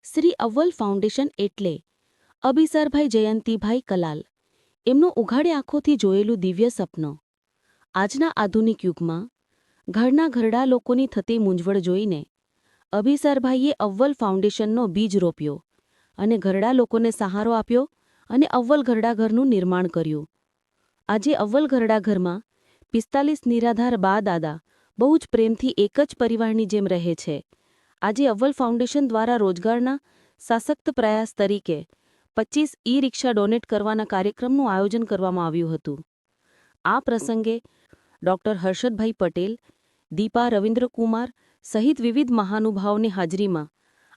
Shri અવ્વલ foundation એટલે અબીસરભાઈ જયંતિભાઈ કલાલ એમનું ઉઘાડે આંખોથી જોયેલું દિવ્ય સપનું। આજના આધુનિક યુગમાં ઘરના ઘરડા લોકોની થતી મૂંઝવણ જોઈને અબીસરભાઈએ અવ્વલ ફાઉન્ડેશનનો બીજ રોપ્યો અને ઘરડા લોકોને સહારો આપ્યો અને અવ્વલ ઘરડા ઘરનું નિર્માણ કર્યું। આજે અવ્વલ ઘરડા ઘરમાં 45 નિરાધાર બા દાદા બહુ જ પ્રેમથી એક જ પરિવારની જેમ રહે છે। આજે અવ્વલ ફાઉન્ડેશન દ્વારા રોજગારના સશક્ત પ્રયાસ તરીકે 25 ઈ-રિક્ષા ડોનેટ કરવાના કાર્યક્રમનું આયોજન કરવામાં આવ્યું હતું। આ પ્રસંગે ડૉક્ટર હર્ષદભાઈ પટેલ, દીપા રવિન્દ્રકુમાર સહિત વિવિધ મહાનુભાવોની હાજરીમાં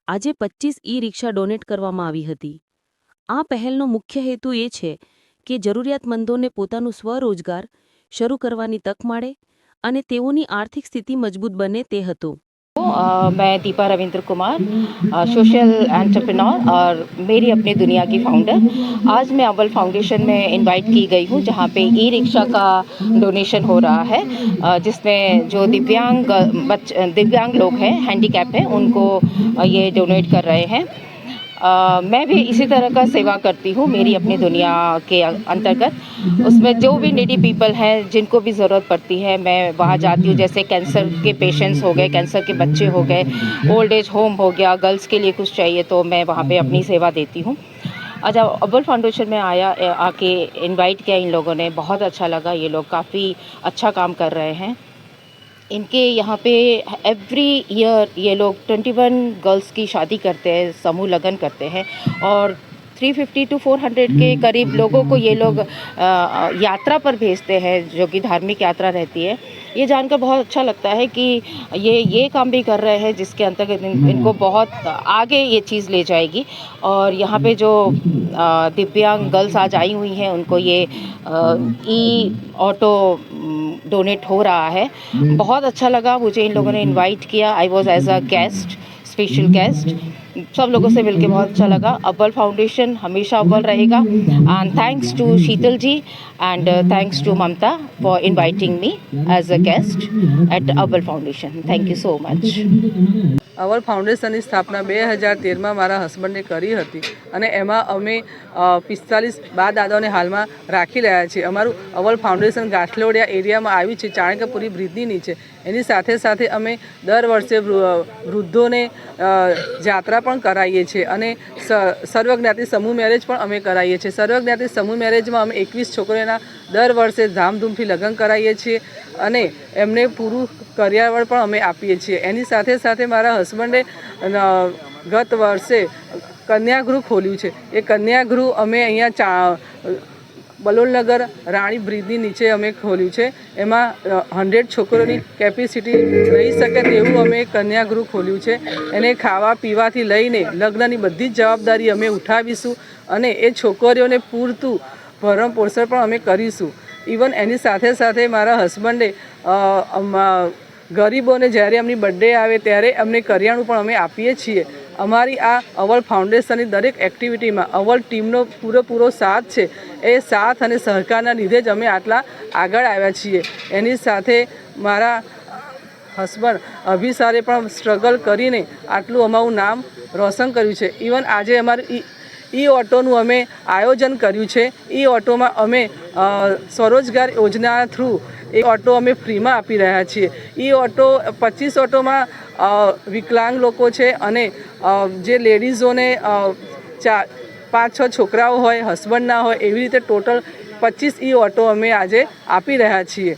આજે 25 ઈ-રિક્ષા ડોનેટ કરવામાં આવી હતી। આ પહેલનો મુખ્ય હેતુ એ છે કે જરૂરિયાતમંદોને પોતાનું સ્વરોજગાર શરૂ કરવાની તક મળે અને તેઓની આર્થિક સ્થિતિ મજબૂત બને તે હતું। मैं दीपा रविंद्र कुमार, सोशल एंटरप्रेन्योर और मेरी अपनी दुनिया की फाउंडर। आज मैं अव्वल फाउंडेशन में इनवाइट की गई हूँ जहाँ पे ई रिक्शा का डोनेशन हो रहा है, जिसमें जो दिव्यांग लोग हैं, हैंडीकैप हैं, उनको ये डोनेट कर रहे हैं। मैं भी इसी तरह का सेवा करती हूँ मेरी अपनी दुनिया के अंतर्गत। उसमें जो भी नीडी पीपल हैं जिनको भी ज़रूरत पड़ती है मैं वहाँ जाती हूँ। जैसे कैंसर के पेशेंट्स हो गए, कैंसर के बच्चे हो गए, ओल्ड एज होम हो गया, गर्ल्स के लिए कुछ चाहिए तो मैं वहाँ पे अपनी सेवा देती हूँ। आज अव्वल फाउंडेशन में आके इनवाइट किया इन लोगों ने, बहुत अच्छा लगा। ये लोग काफ़ी अच्छा काम कर रहे हैं। इनके यहाँ पे एवरी ईयर ये लोग 21 गर्ल्स की शादी करते हैं, समूह लगन करते हैं और 350 to 400 के करीब लोगों को ये लोग यात्रा पर भेजते हैं, जो कि धार्मिक यात्रा रहती है। ये जानकर बहुत अच्छा लगता है कि ये काम भी कर रहे हैं जिसके अंतर्गत इनको बहुत आगे ये चीज़ ले जाएगी। और यहाँ पे जो दिव्यांग गर्ल्स आज आई हुई हैं उनको ये ई ऑटो डोनेट हो रहा है। बहुत अच्छा लगा, मुझे इन लोगों ने इनवाइट किया। I was as a guest, special guest. सब लोगों से मिलके बहुत अच्छा लगा। अव्वल फाउंडेशन हमेशा अव्वल रहेगा। And thanks to Sheetal ji and thanks to Mamta for inviting me as a guest at Avval foundation. Thank you so much. Avval ફાઉન્ડેશનની સ્થાપના 2013માં મારા હસબન્ડે કરી હતી અને એમાં અમે 45 બા દાદાઓને હાલમાં રાખી રહ્યા છીએ। અમારું અવ્વલ ફાઉન્ડેશન ગાંઠલોડિયા એરિયામાં આવ્યું છે, ચાણક્યપુરી બ્રિજની નીચે। એની સાથે સાથે અમે દર વર્ષે વૃદ્ધોને જાત્રા પણ કરાવીએ છીએ અને સર્વજ્ઞાતિ સમૂહ મેરેજ પણ અમે કરાવીએ છીએ। સર્વજ્ઞાતિ સમૂહ મેરેજમાં અમે 21 છોકરીઓના દર વર્ષે ધામધૂમથી લગ્ન કરાવીએ છીએ અને એમને પૂરું કરિયાવર પણ અમે આપીએ છીએ। એની સાથે સાથે મારા હસબન્ડે ગત વર્ષે કન્યાગૃહ ખોલ્યું છે। એ કન્યાગૃહ અમે અહીંયા બલોલનગર રાણી બ્રિજની નીચે અમે ખોલ્યું છે। એમાં 100 છોકરીઓની કેપેસિટી રહી શકે તેવું અમે કન્યાગૃહ ખોલ્યું છે। એને ખાવા પીવાથી લઈને લગ્નની બધી જ જવાબદારી અમે ઉઠાવીશું અને એ છોકરીઓને પૂરતું ભરણ પોષણ પણ અમે કરીશું। ઇવન એની સાથે સાથે મારા હસબન્ડે ગરીબોને જ્યારે એમની બર્થડે આવે ત્યારે અમને કરિયાણું પણ અમે આપીએ છીએ। અમારી આ અવ્વલ ફાઉન્ડેશનની દરેક એક્ટિવિટીમાં અવ્વલ ટીમનો પૂરેપૂરો સાથ છે। એ સાથ અને સહકારના લીધે જ અમે આટલા આગળ આવ્યા છીએ। એની સાથે મારા હસબન્ડ અભિસારે પણ સ્ટ્રગલ કરીને આટલું અમારું નામ રોશન કર્યું છે। ઇવન આજે અમારું ઈ ઓટોનું અમે આયોજન કર્યું છે। ઈ ઓટોમાં અમે સ્વરોજગાર યોજના થ્રુ એ ઓટો અમે ફ્રીમાં આપી રહ્યા છીએ। ઈ ઓટો 25 ઓટોમાં વિકલાંગ લોકો છે અને જે લેડીઝોને 5-6 છોકરાઓ હોય, હસબન્ડ ના હોય, એવી રીતે ટોટલ 25 ઈ ઓટો અમે આજે આપી રહ્યા છીએ।